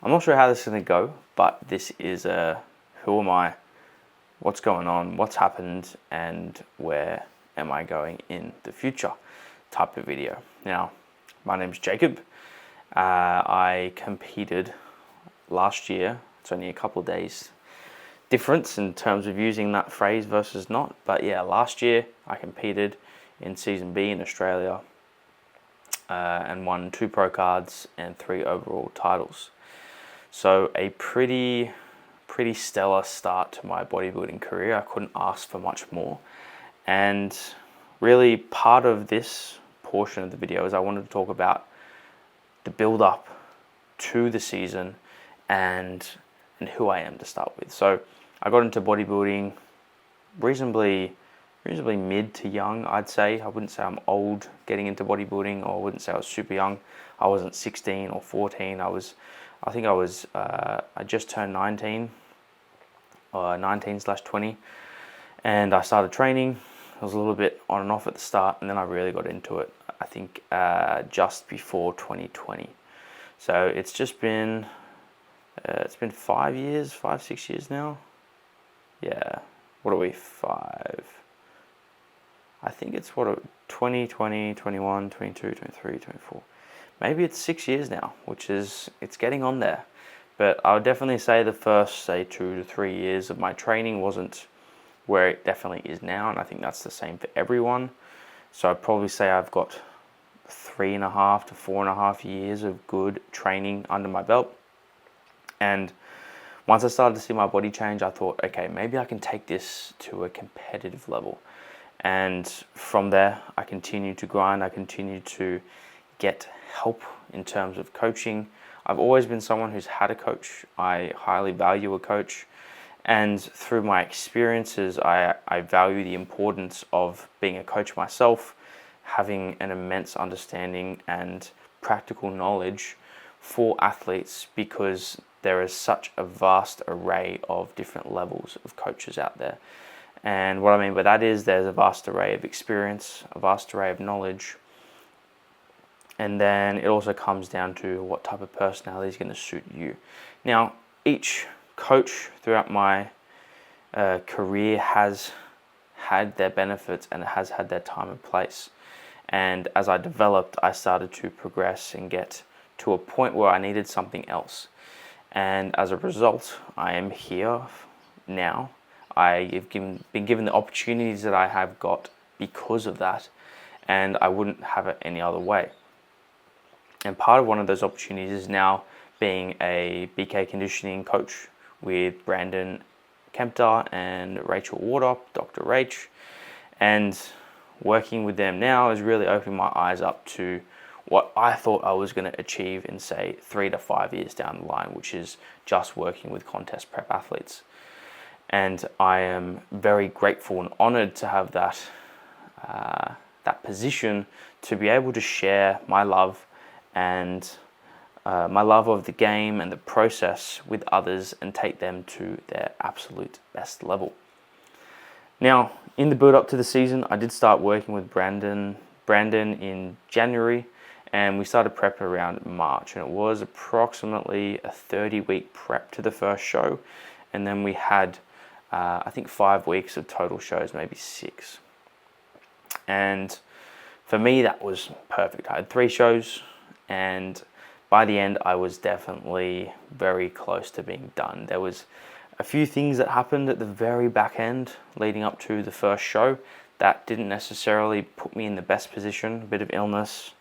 I'm not sure how this is going to go, but this is a who am I, what's going on, what's happened, and where am I going in the future type of video. Now, my name's Jacob. I competed last year. It's only a couple of days difference in terms of using that phrase versus not. But yeah, last year I competed in Season B in Australia and won 2 pro cards and 3 overall titles. So a pretty stellar start to my bodybuilding career. I couldn't ask for much more. And really part of this portion of the video is I wanted to talk about the build up to the season and who I am to start with. So I got into bodybuilding reasonably mid to young, I'd say. I wouldn't say I'm old getting into bodybuilding, or I wouldn't say I was super young. I wasn't 16 or 14. I just turned 19, 19/20, and I started training. I was a little bit on and off at the start, and then I really got into it, I think, just before 2020. So it's just been, 5, 6 years now. Yeah, what are we, 5? I think it's 2020, 21, 22, 23, 24. Maybe it's 6 years now, it's getting on there. But I would definitely say the first, 2 to 3 years of my training wasn't where it definitely is now, and I think that's the same for everyone. So I'd probably say I've got 3.5 to 4.5 years of good training under my belt. And once I started to see my body change, I thought, okay, maybe I can take this to a competitive level. And from there, I continued to grind. I continued to get help in terms of coaching. I've always been someone who's had a coach. I highly value a coach. And through my experiences, I value the importance of being a coach myself, having an immense understanding and practical knowledge for athletes, because there is such a vast array of different levels of coaches out there. And what I mean by that is there's a vast array of experience, a vast array of knowledge. And then it also comes down to what type of personality is going to suit you. Now, each coach throughout my career has had their benefits and has had their time and place. And as I developed, I started to progress and get to a point where I needed something else. And as a result, I am here now. I have been given the opportunities that I have got because of that, and I wouldn't have it any other way. And part of one of those opportunities is now being a BK conditioning coach with Brandon Kempter and Rachel Wardop, Dr. Rach, and working with them now is really opening my eyes up to what I thought I was going to achieve in, say, 3 to 5 years down the line, which is just working with contest prep athletes. And I am very grateful and honored to have that position to be able to share my love and my love of the game and the process with others and take them to their absolute best level. Now, in the build up to the season, I did start working with Brandon in January, and we started prep around March, and it was approximately a 30-week prep to the first show, and then we had I think 5 weeks of total shows, maybe 6. And for me, that was perfect. I had 3 shows, and by the end, I was definitely very close to being done. There was a few things that happened at the very back end leading up to the first show that didn't necessarily put me in the best position, a bit of illness.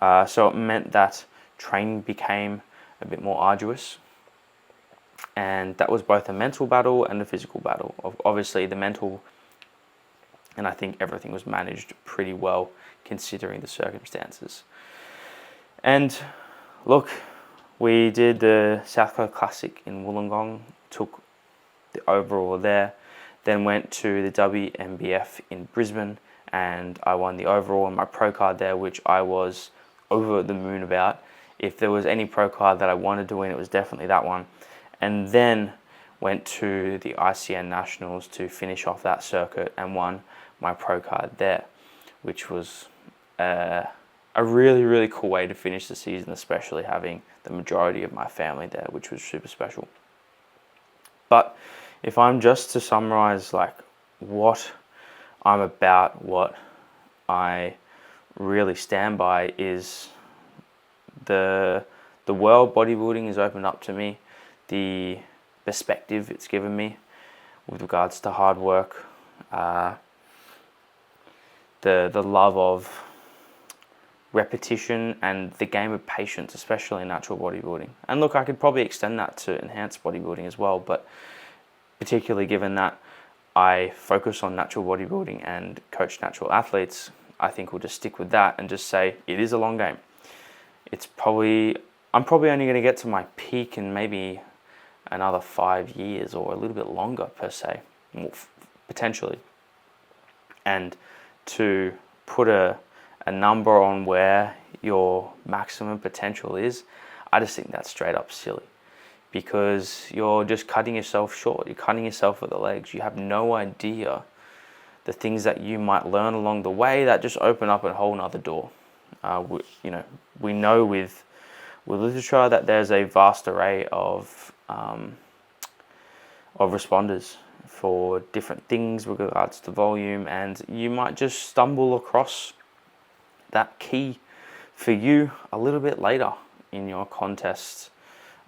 So it meant that training became a bit more arduous. And that was both a mental battle and a physical battle. Obviously the mental, and I think everything was managed pretty well considering the circumstances. And look, we did the South Coast Classic in Wollongong, took the overall there, then went to the WMBF in Brisbane, and I won the overall and my pro card there, which I was over the moon about. If there was any pro card that I wanted to win, it was definitely that one. And then went to the ICN Nationals to finish off that circuit and won my pro card there, which was a a really, really cool way to finish the season, especially having the majority of my family there, which was super special. But if I'm just to summarize like what I'm about, what I really stand by is the world bodybuilding has opened up to me, the perspective it's given me with regards to hard work, the love of repetition and the game of patience, especially in natural bodybuilding. And look, I could probably extend that to enhanced bodybuilding as well, but particularly given that I focus on natural bodybuilding and coach natural athletes, I think we'll just stick with that and just say it is a long game. I'm probably only going to get to my peak in maybe another 5 years or a little bit longer per se, potentially. And to put a number on where your maximum potential is, I just think that's straight up silly, because you're just cutting yourself short. You're cutting yourself at the legs. You have no idea the things that you might learn along the way that just open up a whole nother door. We know with literature that there's a vast array of responders for different things with regards to volume, and you might just stumble across that key for you a little bit later in your contest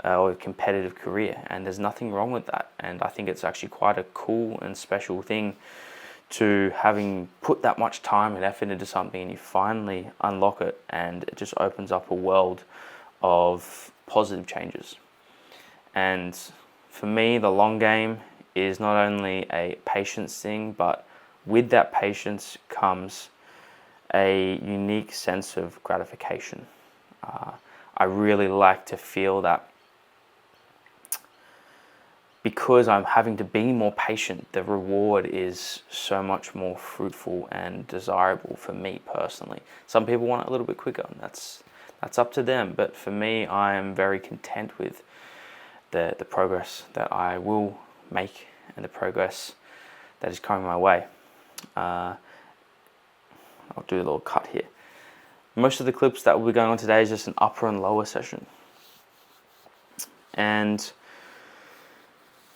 or competitive career, and there's nothing wrong with that. And I think it's actually quite a cool and special thing to having put that much time and effort into something and you finally unlock it, and it just opens up a world of positive changes. And for me, the long game is not only a patience thing, but with that patience comes a unique sense of gratification. I really like to feel that because I'm having to be more patient, the reward is so much more fruitful and desirable for me personally. Some people want it a little bit quicker, and that's up to them. But for me, I am very content with the progress that I will make and the progress that is coming my way. I'll do a little cut here. Most of the clips that will be going on today is just an upper and lower session. And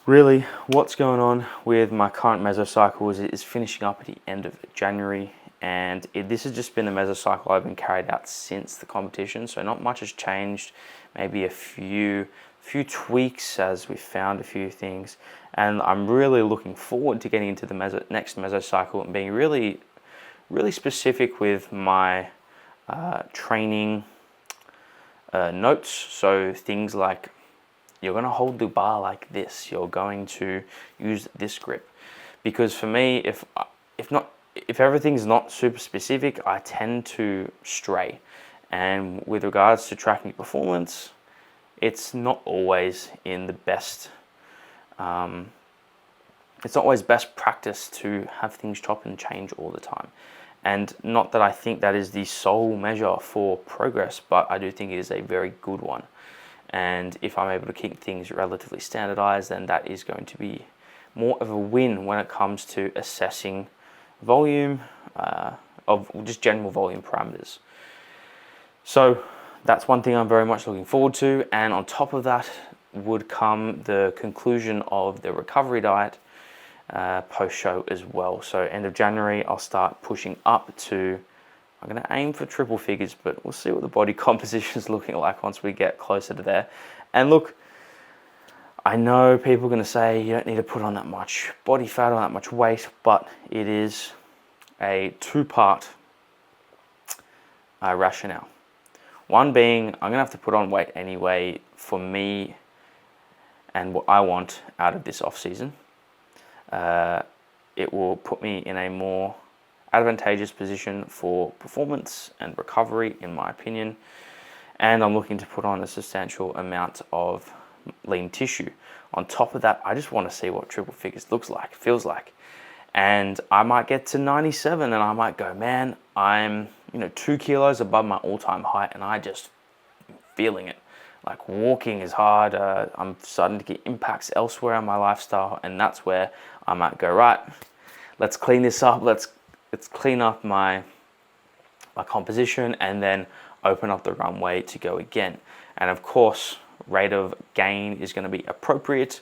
really, what's going on with my current mesocycle is finishing up at the end of January, and this has just been the mesocycle I've been carried out since the competition, so not much has changed. Maybe a few tweaks as we found a few things, and I'm really looking forward to getting into the next mesocycle and being really, really specific with my training notes. So things like, you're going to hold the bar like this, you're going to use this grip, because for me, if everything's not super specific, I tend to stray. And with regards to tracking performance, it's not always in the best it's not always best practice to have things chop and change all the time. And not that I think that is the sole measure for progress, but I do think it is a very good one. And if I'm able to keep things relatively standardized, then that is going to be more of a win when it comes to assessing volume, of just general volume parameters. So that's one thing I'm very much looking forward to. And on top of that would come the conclusion of the recovery diet post-show as well. So end of January, I'll start pushing up to, I'm going to aim for triple figures, but we'll see what the body composition is looking like once we get closer to there. And look, I know people are going to say you don't need to put on that much body fat or that much weight, but it is a two-part rationale. One being, I'm going to have to put on weight anyway for me and what I want out of this off-season. It will put me in a more advantageous position for performance and recovery, in my opinion. And I'm looking to put on a substantial amount of lean tissue. On top of that, I just want to see what triple figures looks like, feels like. And I might get to 97 and I might go, man, I'm 2 kilos above my all-time height and I just feeling it. Like walking is hard. I'm starting to get impacts elsewhere in my lifestyle, and that's where I might go, right, let's clean this up. Let's clean up my my composition, and then open up the runway to go again. And of course, rate of gain is going to be appropriate,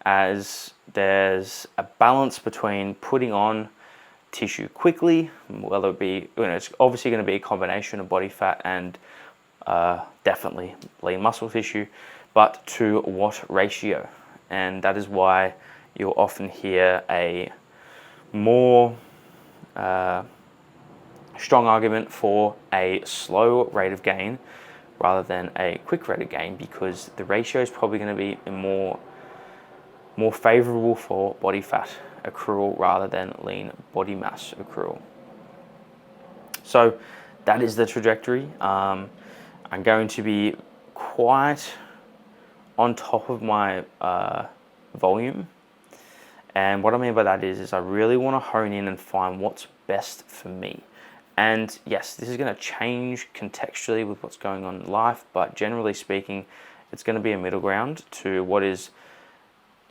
as there's a balance between putting on tissue quickly, whether it be, it's obviously going to be a combination of body fat and definitely lean muscle tissue, but to what ratio. And that is why you'll often hear a more strong argument for a slow rate of gain rather than a quick rate of gain, because the ratio is probably going to be more favorable for body fat accrual rather than lean body mass accrual. So that is the trajectory. I'm going to be quite on top of my volume. And what I mean by that is I really want to hone in and find what's best for me. And yes, this is going to change contextually with what's going on in life, but generally speaking, it's going to be a middle ground to what is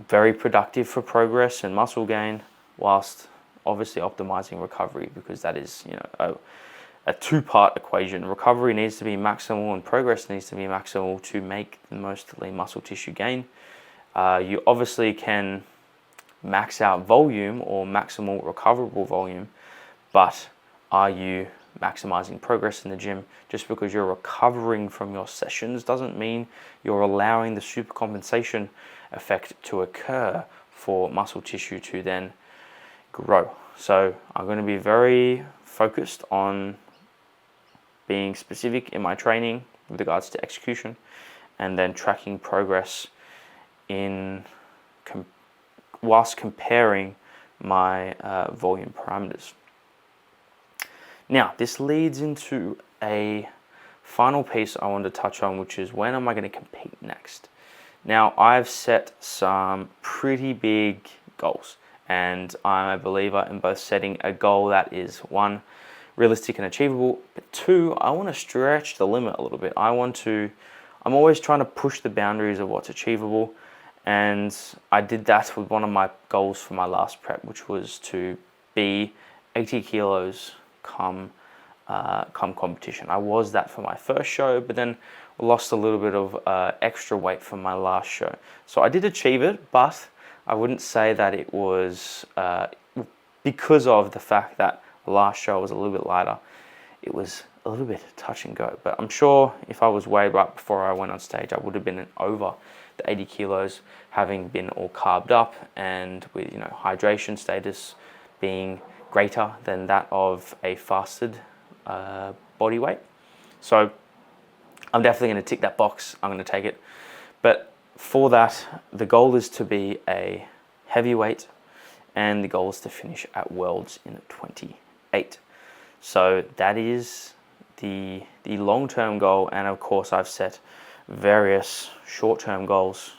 very productive for progress and muscle gain, whilst obviously optimizing recovery, because that is, a two-part equation. Recovery needs to be maximal and progress needs to be maximal to make the most lean muscle tissue gain. You obviously can max out volume or maximal recoverable volume, but are you maximizing progress in the gym? Just because you're recovering from your sessions doesn't mean you're allowing the supercompensation effect to occur for muscle tissue to then grow. So I'm going to be very focused on being specific in my training with regards to execution, and then tracking progress whilst comparing my volume parameters. Now, this leads into a final piece I wanted to touch on, which is when am I going to compete next? Now, I've set some pretty big goals, and I'm a believer in both setting a goal that is, one, realistic and achievable, but two, I want to stretch the limit a little bit. I'm always trying to push the boundaries of what's achievable, and I did that with one of my goals for my last prep, which was to be 80 kilos come competition. I was that for my first show, but then lost a little bit of extra weight from my last show. So I did achieve it, but I wouldn't say that it was because of the fact that the last show was a little bit lighter. It was a little bit touch and go, but I'm sure if I was weighed right before I went on stage, I would have been over the 80 kilos, having been all carved up and with hydration status being greater than that of a fasted body weight. So I'm definitely going to tick that box. I'm going to take it. But for that, the goal is to be a heavyweight, and the goal is to finish at Worlds in 28. So that is the long-term goal, and of course I've set various short-term goals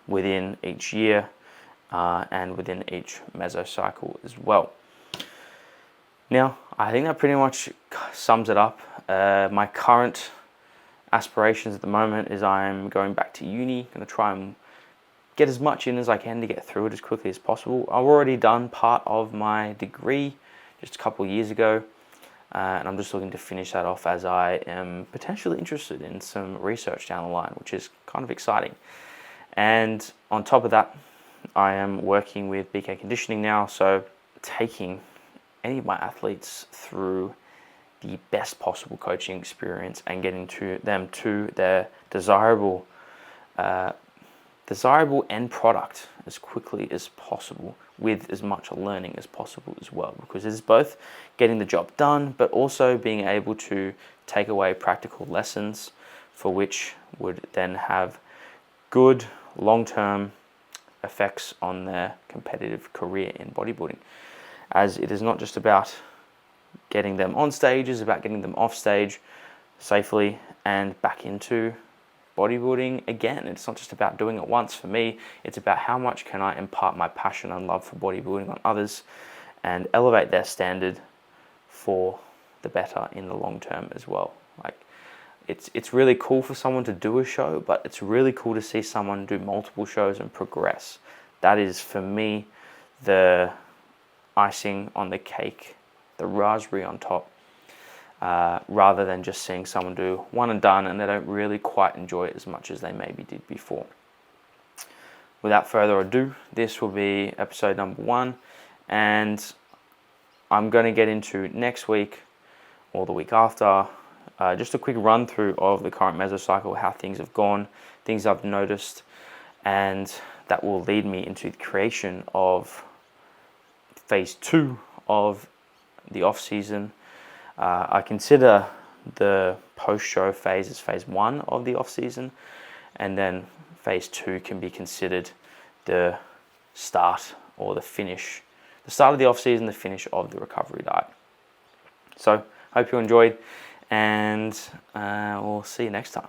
within each year and within each mesocycle as well. Now, I think that pretty much sums it up. My current aspirations at the moment is I'm going back to uni, going to try and get as much in as I can to get through it as quickly as possible. I've already done part of my degree just a couple of years ago, and I'm just looking to finish that off, as I am potentially interested in some research down the line, which is kind of exciting. And on top of that, I am working with BK Conditioning now, so taking any of my athletes through the best possible coaching experience and getting them to their desirable end product as quickly as possible, with as much learning as possible as well, because it's both getting the job done but also being able to take away practical lessons for which would then have good long-term effects on their competitive career in bodybuilding, as it is not just about getting them on stage, it's about getting them off stage safely and back into bodybuilding again. It's not just about doing it once. For me, it's about how much can I impart my passion and love for bodybuilding on others and elevate their standard for the better in the long term as well. Like, it's really cool for someone to do a show, but it's really cool to see someone do multiple shows and progress. That is, for me, the icing on the cake, the raspberry on top. rather than just seeing someone do one and done and they don't really quite enjoy it as much as they maybe did before. Without further ado, this will be episode number 1, and I'm going to get into next week or the week after just a quick run through of the current mesocycle, how things have gone, things I've noticed, and that will lead me into the creation of phase 2 of the off season. I consider the post-show phase as phase 1 of the off season, and then phase 2 can be considered the start or the finish, the start of the off season, the finish of the recovery diet. So hope you enjoyed, and we'll see you next time.